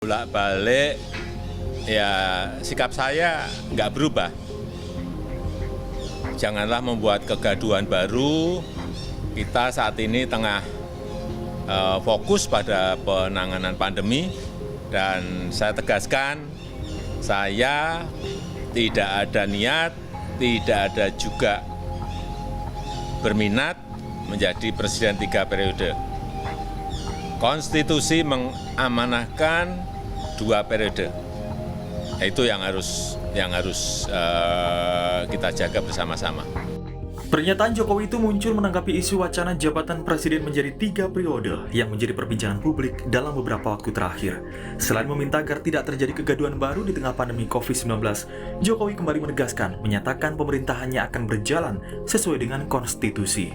Bolak-balik, ya sikap saya nggak berubah. Janganlah membuat kegaduhan baru. Kita saat ini tengah fokus pada penanganan pandemi, dan saya tegaskan, saya tidak ada niat, tidak ada juga berminat menjadi presiden 3 periode. Konstitusi mengamanahkan 2 periode. Itu yang harus kita jaga bersama-sama. Pernyataan Jokowi itu muncul menanggapi isu wacana jabatan presiden menjadi 3 periode yang menjadi perbincangan publik dalam beberapa waktu terakhir. Selain meminta agar tidak terjadi kegaduhan baru di tengah pandemi COVID-19, Jokowi kembali menyatakan pemerintahannya akan berjalan sesuai dengan konstitusi.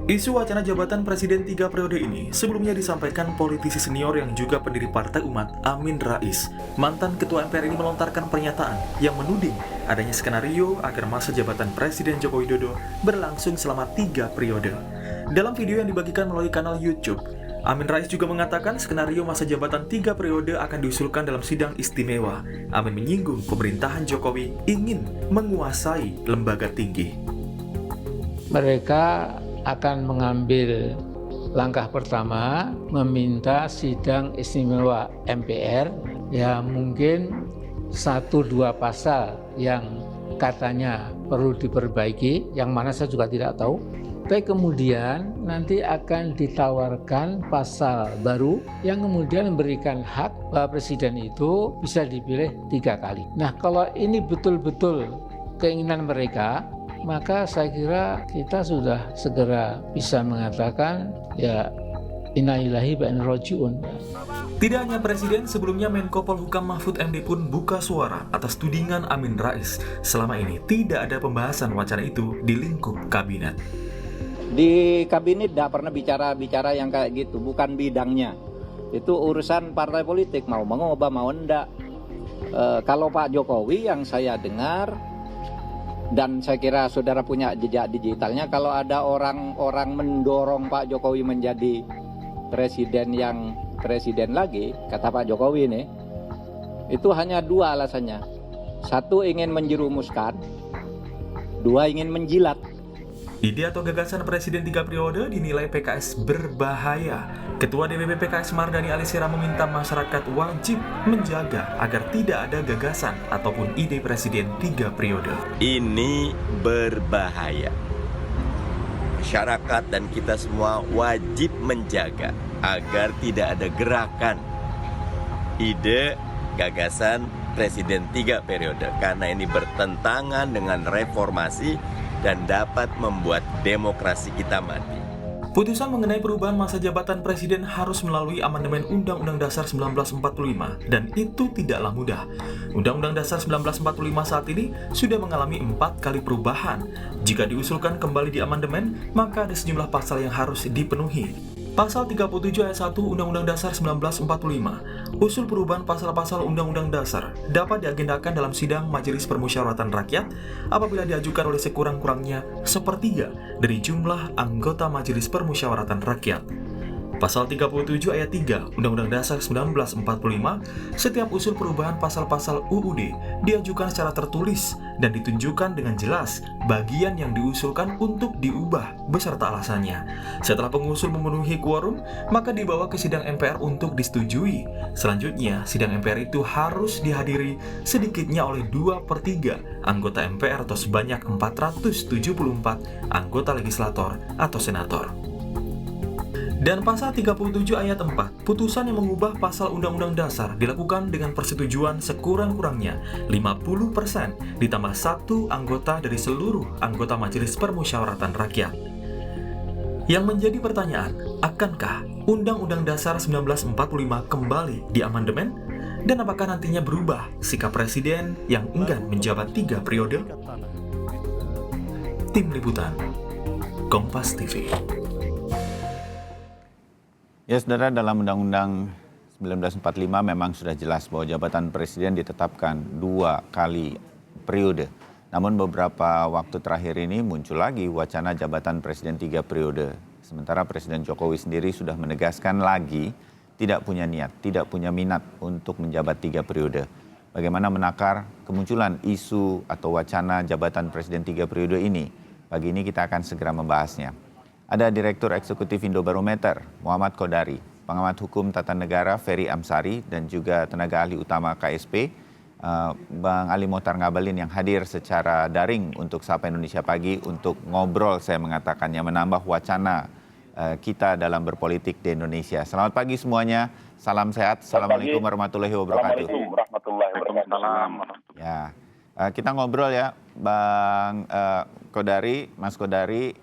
Isu wacana jabatan presiden 3 periode ini sebelumnya disampaikan politisi senior yang juga pendiri Partai Umat, Amin Rais. Mantan Ketua MPR ini melontarkan pernyataan yang menuding adanya skenario agar masa jabatan Presiden Joko Widodo berlangsung selama 3 periode. Dalam video yang dibagikan melalui kanal YouTube, Amin Rais juga mengatakan skenario masa jabatan 3 periode akan diusulkan dalam sidang istimewa. Amin menyinggung pemerintahan Jokowi ingin menguasai lembaga tinggi. Mereka akan mengambil langkah pertama, meminta sidang istimewa MPR, ya mungkin 1-2 pasal yang katanya perlu diperbaiki, yang mana saya juga tidak tahu. Tapi kemudian nanti akan ditawarkan pasal baru yang kemudian memberikan hak bahwa presiden itu bisa dipilih 3 kali. Nah, kalau ini betul-betul keinginan mereka, maka saya kira kita sudah segera bisa mengatakan ya inna lillahi wa inna ilaihi raji'un. Tidak hanya Presiden, sebelumnya Menko Polhukam Mahfud MD pun buka suara atas tudingan Amin Rais. Selama ini tidak ada pembahasan wacana itu di lingkup kabinet. Di kabinet tidak pernah bicara yang kayak gitu, bukan bidangnya. Itu urusan partai politik, mau mengubah mau enggak. Kalau Pak Jokowi yang saya dengar, dan saya kira saudara punya jejak digitalnya, kalau ada orang-orang mendorong Pak Jokowi menjadi presiden lagi, kata Pak Jokowi ini, itu hanya 2 alasannya. 1 ingin menjerumuskan, 2 ingin menjilat. Ide atau gagasan Presiden 3 periode dinilai PKS berbahaya. Ketua DPP PKS Mardani Alisera meminta masyarakat wajib menjaga agar tidak ada gagasan ataupun ide Presiden 3 periode. Ini berbahaya. Masyarakat dan kita semua wajib menjaga agar tidak ada gerakan ide gagasan Presiden 3 periode, karena ini bertentangan dengan reformasi dan dapat membuat demokrasi kita mati. Putusan mengenai perubahan masa jabatan presiden harus melalui amandemen Undang-Undang Dasar 1945, dan itu tidaklah mudah. Undang-Undang Dasar 1945 saat ini sudah mengalami 4 kali perubahan. Jika diusulkan kembali di amandemen, maka ada sejumlah pasal yang harus dipenuhi. Pasal 37 ayat 1 Undang-Undang Dasar 1945, usul perubahan pasal-pasal Undang-Undang Dasar dapat diagendakan dalam sidang Majelis Permusyawaratan Rakyat apabila diajukan oleh sekurang-kurangnya 1/3 dari jumlah anggota Majelis Permusyawaratan Rakyat. Pasal 37 ayat 3 Undang-Undang Dasar 1945, setiap usul perubahan pasal-pasal UUD diajukan secara tertulis dan ditunjukkan dengan jelas bagian yang diusulkan untuk diubah beserta alasannya. Setelah pengusul memenuhi quorum, maka dibawa ke sidang MPR untuk disetujui. Selanjutnya, sidang MPR itu harus dihadiri sedikitnya oleh 2/3 anggota MPR atau sebanyak 474 anggota legislator atau senator. Dan pasal 37 ayat 4, putusan yang mengubah pasal Undang-Undang Dasar dilakukan dengan persetujuan sekurang-kurangnya 50% ditambah 1 anggota dari seluruh anggota Majelis Permusyawaratan Rakyat. Yang menjadi pertanyaan, akankah Undang-Undang Dasar 1945 kembali diamandemen? Dan apakah nantinya berubah sikap presiden yang enggan menjabat 3 periode? Tim Liputan, Kompas TV. Ya saudara, dalam Undang-Undang 1945 memang sudah jelas bahwa jabatan presiden ditetapkan 2 kali periode. Namun beberapa waktu terakhir ini muncul lagi wacana jabatan presiden 3 periode. Sementara Presiden Jokowi sendiri sudah menegaskan lagi tidak punya niat, tidak punya minat untuk menjabat 3 periode. Bagaimana menakar kemunculan isu atau wacana jabatan Presiden 3 periode ini? Pagi ini kita akan segera membahasnya. Ada Direktur Eksekutif Indobarometer, Muhammad Kodari, Pengamat Hukum Tata Negara, Ferry Amsari, dan juga tenaga ahli utama KSP, Bang Ali Mohtar Ngabalin yang hadir secara daring untuk Sapa Indonesia Pagi untuk ngobrol, saya mengatakannya, menambah wacana kita dalam berpolitik di Indonesia. Selamat pagi semuanya, salam sehat, Assalamualaikum warahmatullahi wabarakatuh. Assalamualaikum warahmatullahi wabarakatuh. Ya, kita ngobrol ya, Bang Kodari, Mas Kodari,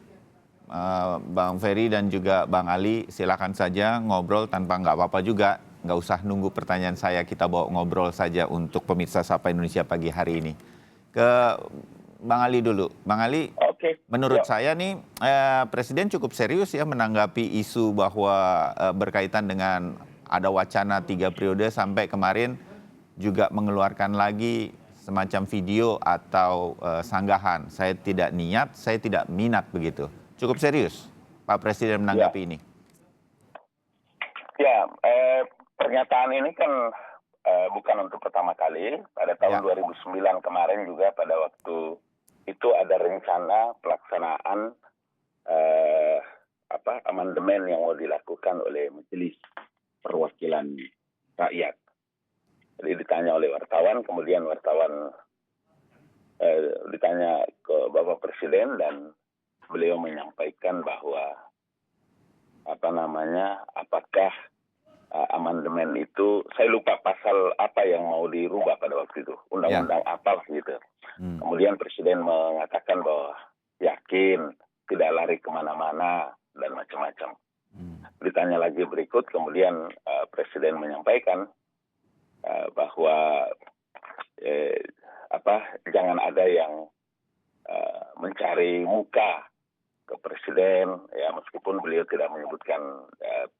Bang Ferry dan juga Bang Ali, silakan saja ngobrol tanpa nggak apa-apa juga. Nggak usah nunggu pertanyaan saya, kita bawa ngobrol saja untuk pemirsa Sapa Indonesia Pagi hari ini. Ke Bang Ali dulu. Bang Ali, menurut saya nih Presiden cukup serius ya menanggapi isu bahwa berkaitan dengan ada wacana 3 periode, sampai kemarin juga mengeluarkan lagi semacam video atau sanggahan. Saya tidak niat, saya tidak minat begitu. Cukup serius Pak Presiden menanggapi ini. Ya, pernyataan ini kan bukan untuk pertama kali. Pada tahun 2009 kemarin juga pada waktu itu ada rencana pelaksanaan amandemen yang mau dilakukan oleh Majelis Perwakilan Rakyat. Jadi ditanya oleh wartawan, kemudian wartawan ditanya ke Bapak Presiden dan beliau menyampaikan bahwa apakah amandemen itu, saya lupa pasal apa yang mau dirubah pada waktu itu, undang-undang apa gitu. Kemudian Presiden mengatakan bahwa yakin, tidak lari kemana-mana dan macam-macam. Ditanya lagi berikut, kemudian Presiden menyampaikan bahwa jangan ada yang mencari muka ke Presiden, ya meskipun beliau tidak menyebutkan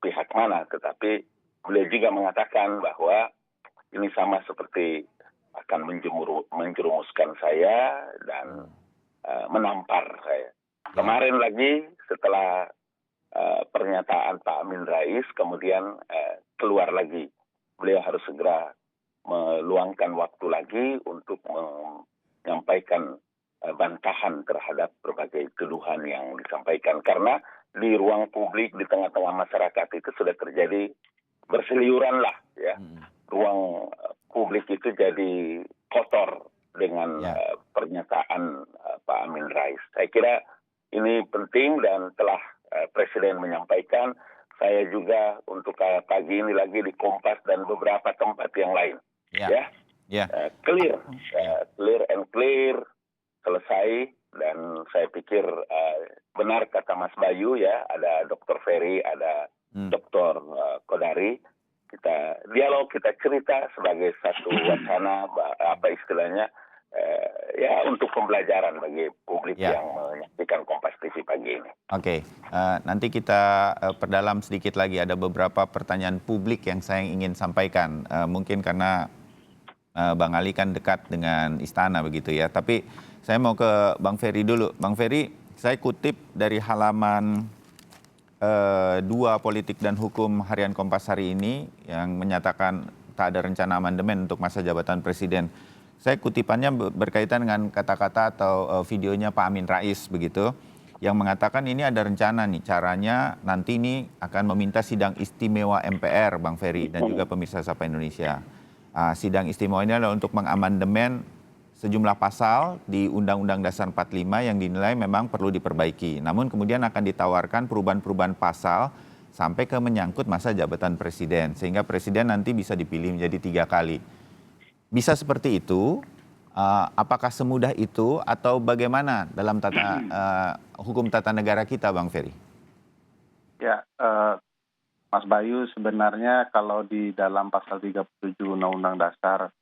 pihak mana, tetapi beliau juga mengatakan bahwa ini sama seperti akan menjerumuskan saya dan menampar saya. Kemarin lagi setelah pernyataan Pak Amin Rais, kemudian keluar lagi, beliau harus segera meluangkan waktu lagi untuk menyampaikan bantahan terhadap berbagai tuduhan yang disampaikan. Karena di ruang publik, di tengah-tengah masyarakat itu sudah terjadi berseliuran lah ya. Ruang publik itu jadi kotor dengan pernyataan Pak Amin Rais. Saya kira ini penting dan telah Presiden menyampaikan. Saya juga untuk pagi ini lagi di Kompas dan beberapa tempat yang lain. Clear and clear, selesai. Dan saya pikir benar kata Mas Bayu ya, ada Dr. Ferry, ada Dr. Kodari. Kita dialog, kita cerita sebagai satu wacana, untuk pembelajaran bagi publik yang menyaksikan Kompas TV pagi ini. Oke, nanti kita perdalam sedikit lagi. Ada beberapa pertanyaan publik yang saya ingin sampaikan. Mungkin karena Bang Ali kan dekat dengan istana begitu ya. Tapi saya mau ke Bang Ferry dulu. Bang Ferry, saya kutip dari halaman 2 Politik dan Hukum Harian Kompas hari ini yang menyatakan tak ada rencana amandemen untuk masa jabatan Presiden. Saya kutipannya berkaitan dengan kata-kata atau videonya Pak Amin Rais begitu, yang mengatakan ini ada rencana nih, caranya nanti ini akan meminta sidang istimewa MPR, Bang Ferry, dan juga pemirsa Sapa Indonesia. Sidang istimewa ini adalah untuk mengamandemen sejumlah pasal di Undang-Undang Dasar 45 yang dinilai memang perlu diperbaiki. Namun kemudian akan ditawarkan perubahan-perubahan pasal sampai ke menyangkut masa jabatan Presiden, sehingga Presiden nanti bisa dipilih menjadi 3 kali. Bisa seperti itu? Apakah semudah itu atau bagaimana dalam hukum tata negara kita, Bang Ferry? Ya, Mas Bayu, sebenarnya kalau di dalam pasal 37 Undang-Undang Dasar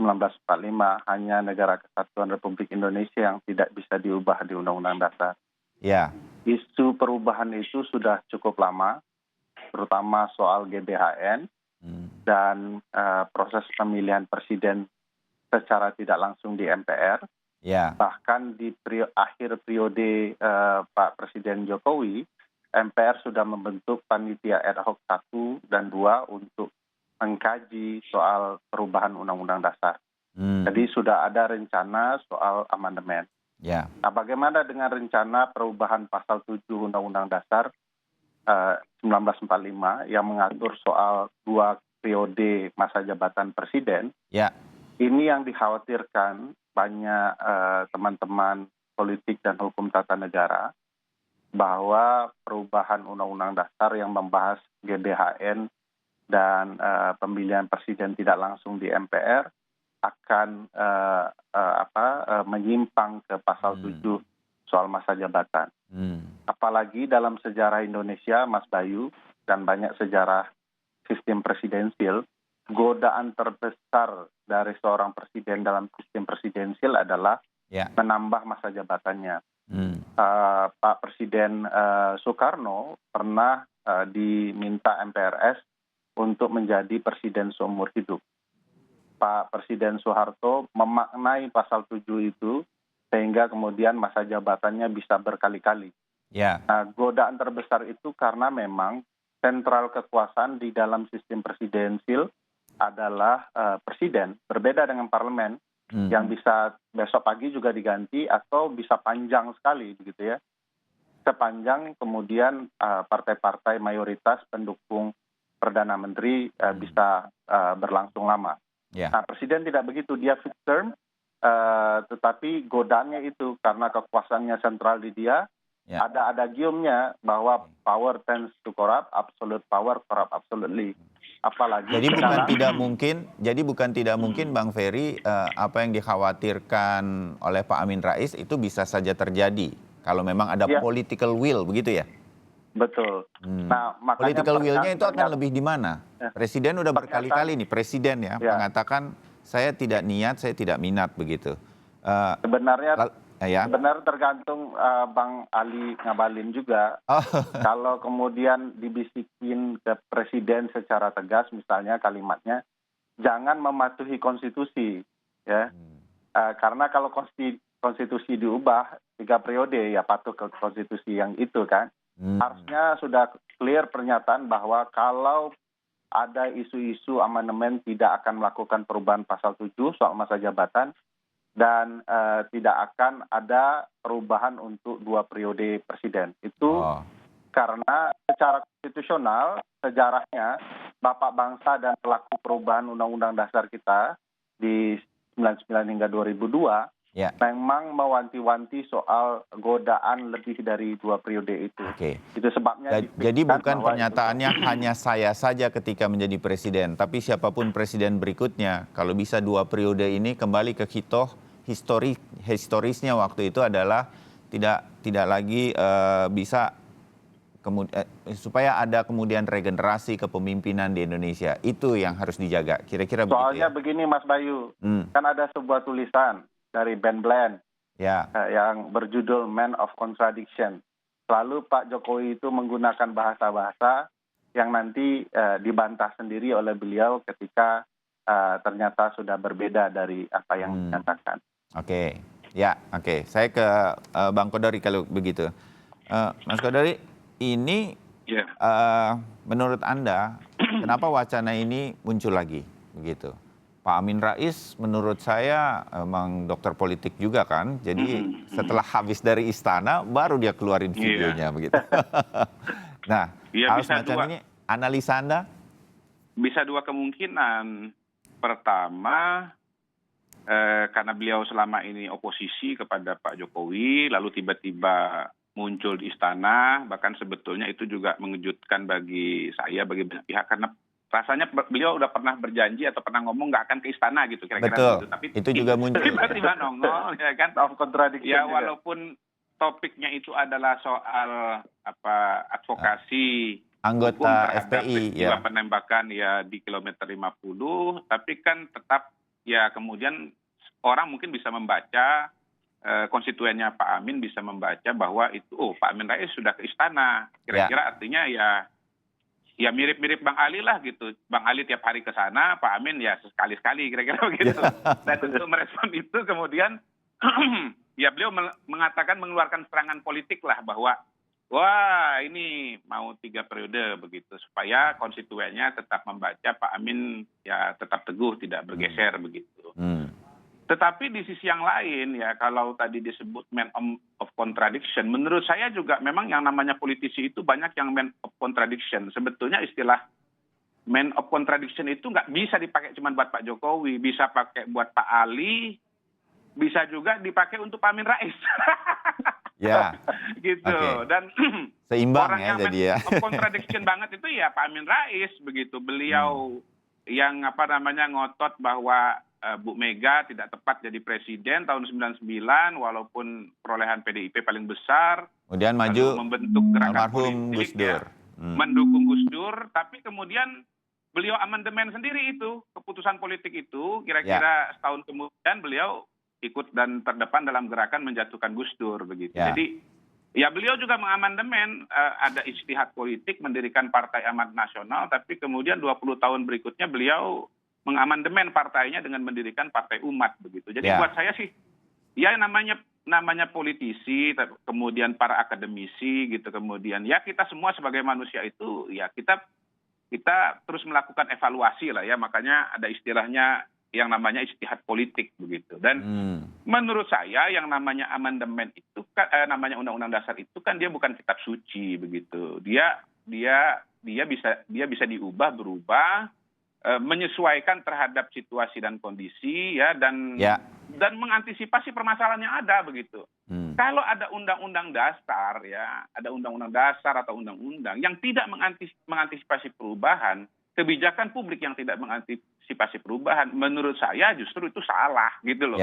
1945 hanya Negara Kesatuan Republik Indonesia yang tidak bisa diubah di Undang-Undang Dasar. Ya. Isu perubahan itu sudah cukup lama, terutama soal GBHN dan proses pemilihan presiden secara tidak langsung di MPR. Ya. Bahkan di akhir periode Pak Presiden Jokowi, MPR sudah membentuk panitia ad hoc 1 dan 2 untuk mengkaji soal perubahan Undang-Undang Dasar. Jadi sudah ada rencana soal amandemen. Ya. Nah, bagaimana dengan rencana perubahan pasal 7 Undang-Undang Dasar 1945 yang mengatur soal 2 periode masa jabatan presiden? Ya. Ini yang dikhawatirkan banyak teman-teman politik dan hukum tata negara, bahwa perubahan Undang-Undang Dasar yang membahas GBHN dan pemilihan presiden tidak langsung di MPR akan menyimpang ke pasal 7 soal masa jabatan. Apalagi dalam sejarah Indonesia, Mas Bayu, dan banyak sejarah sistem presidensil, godaan terbesar dari seorang presiden dalam sistem presidensil adalah menambah masa jabatannya. Pak Presiden Soekarno pernah diminta MPRS untuk menjadi presiden seumur hidup. Pak Presiden Soeharto memaknai pasal 7 itu sehingga kemudian masa jabatannya bisa berkali-kali. Nah, godaan terbesar itu karena memang sentral kekuasaan di dalam sistem presidensil adalah presiden, berbeda dengan parlemen yang bisa besok pagi juga diganti atau bisa panjang sekali begitu ya. Sepanjang kemudian partai-partai mayoritas pendukung Perdana Menteri bisa berlangsung lama. Nah, presiden tidak begitu, dia fixed term, tetapi godaannya itu karena kekuasaannya sentral di dia, ada adagiumnya bahwa power tends to corrupt, absolute power corrupt absolutely. Apalagi jadi bukan tidak mungkin Bang Ferry, apa yang dikhawatirkan oleh Pak Amin Rais itu bisa saja terjadi kalau memang ada political will, begitu ya? Betul. Nah, makanya political will-nya itu akan lebih di mana? Presiden udah berkali-kali nih, presiden mengatakan saya tidak niat, saya tidak minat begitu. Sebenarnya tergantung Bang Ali Ngabalin juga. Kalau kemudian dibisikin ke presiden secara tegas, misalnya kalimatnya, jangan mematuhi konstitusi, ya. Karena kalau konstitusi diubah 3 periode, ya patuh ke konstitusi yang itu kan. Harusnya sudah clear pernyataan bahwa kalau ada isu-isu amandemen tidak akan melakukan perubahan pasal 7 soal masa jabatan, dan tidak akan ada perubahan untuk 2 periode presiden. Itu karena secara konstitusional, sejarahnya Bapak Bangsa dan pelaku perubahan Undang-Undang Dasar kita di 99 hingga 2002 memang mewanti-wanti soal godaan lebih dari 2 periode itu. Itu sebabnya. Jadi bukan pernyataannya hanya saya saja ketika menjadi presiden, tapi siapapun presiden berikutnya, kalau bisa 2 periode ini kembali ke historisnya waktu itu adalah tidak lagi bisa supaya ada kemudian regenerasi kepemimpinan di Indonesia. Itu yang harus dijaga. Kira-kira begitu ya. Soalnya begini Mas Bayu, kan ada sebuah tulisan dari Ben Bland yang berjudul Man of Contradiction. Lalu Pak Jokowi itu menggunakan bahasa-bahasa yang nanti dibantah sendiri oleh beliau ketika ternyata sudah berbeda dari apa yang dinyatakan. Oke. Saya ke Bang Kodari kalau begitu. Mas Kodari, ini menurut Anda kenapa wacana ini muncul lagi begitu? Pak Amin Rais menurut saya emang dokter politik juga kan, jadi setelah habis dari istana baru dia keluarin videonya begitu. Nah, hal semacam ini analisa Anda? Bisa 2 kemungkinan. Pertama, karena beliau selama ini oposisi kepada Pak Jokowi, lalu tiba-tiba muncul di istana, bahkan sebetulnya itu juga mengejutkan bagi saya, bagi banyak pihak, karena rasanya beliau udah pernah berjanji atau pernah ngomong nggak akan ke istana gitu kira-kira. Betul. Gitu. Tapi itu juga muncul. Tiba-tiba nongol, ya kan? Kontradiksi. Ya walaupun topiknya itu adalah soal advokasi anggota FPI, ya penembakan ya di kilometer 50, tapi kan tetap ya kemudian orang mungkin bisa membaca, konstituennya Pak Amin bisa membaca bahwa itu Pak Amin Rais sudah ke istana. Kira-kira artinya ya mirip-mirip Bang Ali lah gitu. Bang Ali tiap hari ke sana, Pak Amin ya sekali-sekali kira-kira begitu. Dan untuk merespon itu kemudian ya beliau mengatakan mengeluarkan serangan politik lah bahwa wah ini mau 3 periode begitu, supaya konstituennya tetap membaca Pak Amin ya tetap teguh, tidak bergeser begitu. Tetapi di sisi yang lain ya, kalau tadi disebut man of contradiction, menurut saya juga memang yang namanya politisi itu banyak yang man of contradiction. Sebetulnya istilah man of contradiction itu nggak bisa dipakai cuma buat Pak Jokowi, bisa pakai buat Pak Ali, bisa juga dipakai untuk Pak Amin Rais. Ya. Gitu. Okay. Dan Seimbang orang ya yang jadi ya. man of contradiction banget itu ya Pak Amin Rais begitu. Beliau yang ngotot bahwa Bu Mega tidak tepat jadi presiden tahun 99 walaupun perolehan PDIP paling besar. Kemudian lalu maju membentuk gerakan almarhum Gus politik, Dur. mendukung Gus Dur, tapi kemudian beliau amandemen sendiri itu, keputusan politik itu, kira-kira setahun kemudian beliau ikut dan terdepan dalam gerakan menjatuhkan Gus Dur begitu. Ya. Jadi ya beliau juga mengamandemen, ada ijtihad politik mendirikan Partai Amanat Nasional, tapi kemudian 20 tahun berikutnya beliau mengamandemen partainya dengan mendirikan Partai Umat begitu. Jadi buat saya sih ya namanya politisi, kemudian para akademisi gitu, kemudian ya kita semua sebagai manusia itu ya kita terus melakukan evaluasi lah ya, makanya ada istilahnya yang namanya ijtihad politik begitu. Dan menurut saya yang namanya amandemen itu kan namanya undang-undang dasar itu kan dia bukan kitab suci begitu. Dia bisa diubah, berubah, menyesuaikan terhadap situasi dan kondisi ya dan mengantisipasi permasalahan yang ada begitu. Kalau ada undang-undang dasar ya, ada undang-undang dasar atau undang-undang yang tidak mengantisipasi perubahan, kebijakan publik yang tidak mengantisipasi perubahan, menurut saya justru itu salah gitu loh.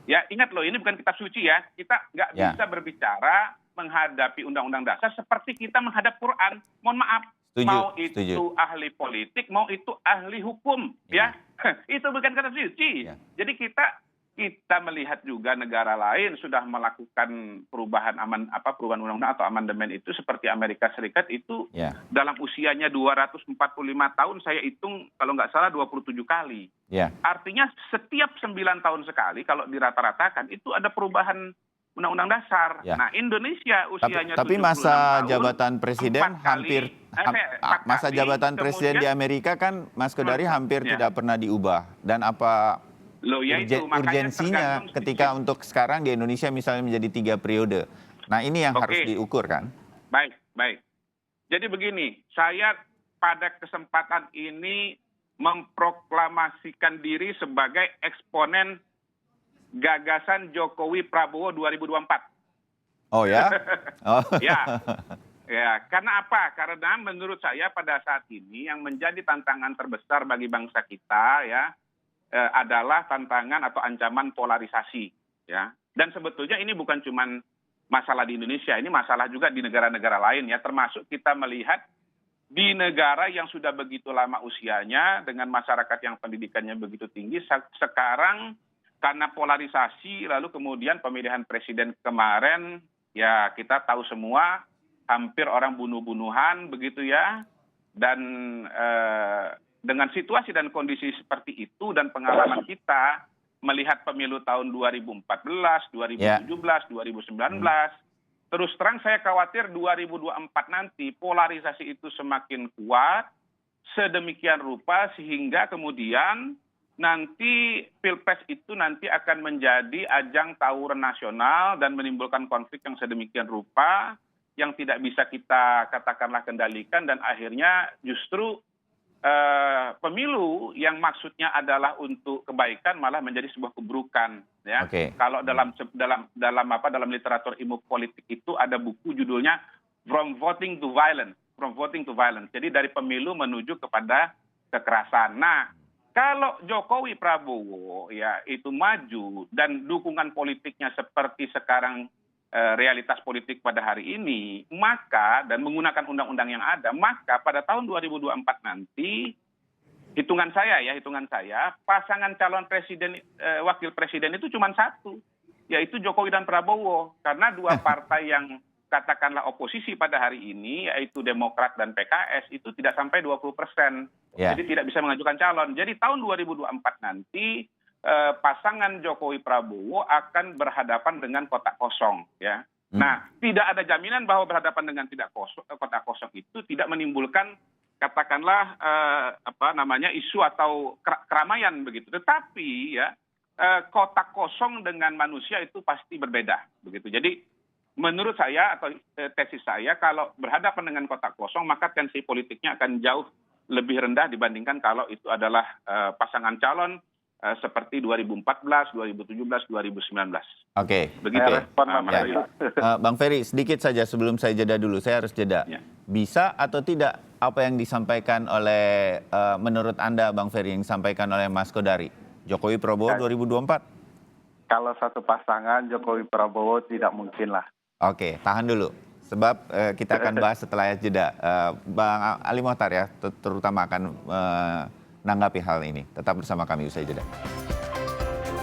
Ya ingat loh, ini bukan kitab suci ya. Kita nggak bisa berbicara menghadapi undang-undang dasar seperti kita menghadap Quran. Mohon maaf. Mau itu ahli politik, mau itu ahli hukum, ya. Itu bukan kata suci. Jadi kita melihat juga negara lain sudah melakukan perubahan undang-undang atau amandemen itu seperti Amerika Serikat itu dalam usianya 245 tahun, saya hitung kalau nggak salah 27 kali. Artinya setiap 9 tahun sekali kalau dirata-ratakan itu ada perubahan undang-undang dasar. Nah, Indonesia usianya tapi 76 masa tahun, jabatan presiden masa jabatan presiden di Amerika kan Mas Kodari hampir tidak pernah diubah. Dan apa urgensinya ketika untuk sekarang di Indonesia misalnya menjadi 3 periode. Nah, ini yang harus diukur kan? Baik. Jadi begini, saya pada kesempatan ini memproklamasikan diri sebagai eksponen gagasan Jokowi Prabowo 2024. Oh ya? Oh. Ya, karena apa? Karena menurut saya pada saat ini yang menjadi tantangan terbesar bagi bangsa kita ya adalah tantangan atau ancaman polarisasi ya. Dan sebetulnya ini bukan cuma masalah di Indonesia, ini masalah juga di negara-negara lain ya, termasuk kita melihat di negara yang sudah begitu lama usianya dengan masyarakat yang pendidikannya begitu tinggi, sekarang karena polarisasi, lalu kemudian pemilihan presiden kemarin, ya kita tahu semua, hampir orang bunuh-bunuhan begitu ya. Dan dengan situasi dan kondisi seperti itu dan pengalaman kita melihat pemilu tahun 2014, 2017, 2019, terus terang saya khawatir 2024 nanti polarisasi itu semakin kuat, sedemikian rupa sehingga kemudian nanti Pilpres itu nanti akan menjadi ajang tawuran nasional dan menimbulkan konflik yang sedemikian rupa yang tidak bisa kita katakanlah kendalikan, dan akhirnya justru pemilu yang maksudnya adalah untuk kebaikan malah menjadi sebuah keburukan ya. Kalau dalam literatur ilmu politik itu ada buku judulnya From Voting to Violence. Jadi dari pemilu menuju kepada kekerasan. Nah, kalau Jokowi Prabowo ya itu maju dan dukungan politiknya seperti sekarang realitas politik pada hari ini, maka dan menggunakan undang-undang yang ada, maka pada tahun 2024 nanti hitungan saya pasangan calon presiden wakil presiden itu cuma satu, yaitu Jokowi dan Prabowo, karena dua partai yang katakanlah oposisi pada hari ini yaitu Demokrat dan PKS itu tidak sampai 20%. Jadi tidak bisa mengajukan calon. Jadi tahun 2024 nanti pasangan Jokowi Prabowo akan berhadapan dengan kotak kosong ya. Nah, tidak ada jaminan bahwa berhadapan dengan kota kosong itu tidak menimbulkan katakanlah isu atau keramaian begitu. Tetapi ya kota kosong dengan manusia itu pasti berbeda begitu. Jadi menurut saya atau tesis saya, kalau berhadapan dengan kota kosong maka tensi politiknya akan jauh lebih rendah dibandingkan kalau itu adalah pasangan calon seperti 2014, 2017, 2019. Oke. Begitu. Bang Ferry, sedikit saja sebelum saya jeda dulu, saya harus jeda. Ya. Bisa atau tidak apa yang disampaikan oleh, menurut Anda Bang Ferry, yang disampaikan oleh Mas Kodari? Jokowi Prabowo 2024? Kalau satu pasangan Jokowi Prabowo tidak mungkin lah. Oke, tahan dulu. Sebab kita akan bahas setelah jeda. Bang Ali Mohtar ya, terutama akan menanggapi hal ini. Tetap bersama kami usai jeda.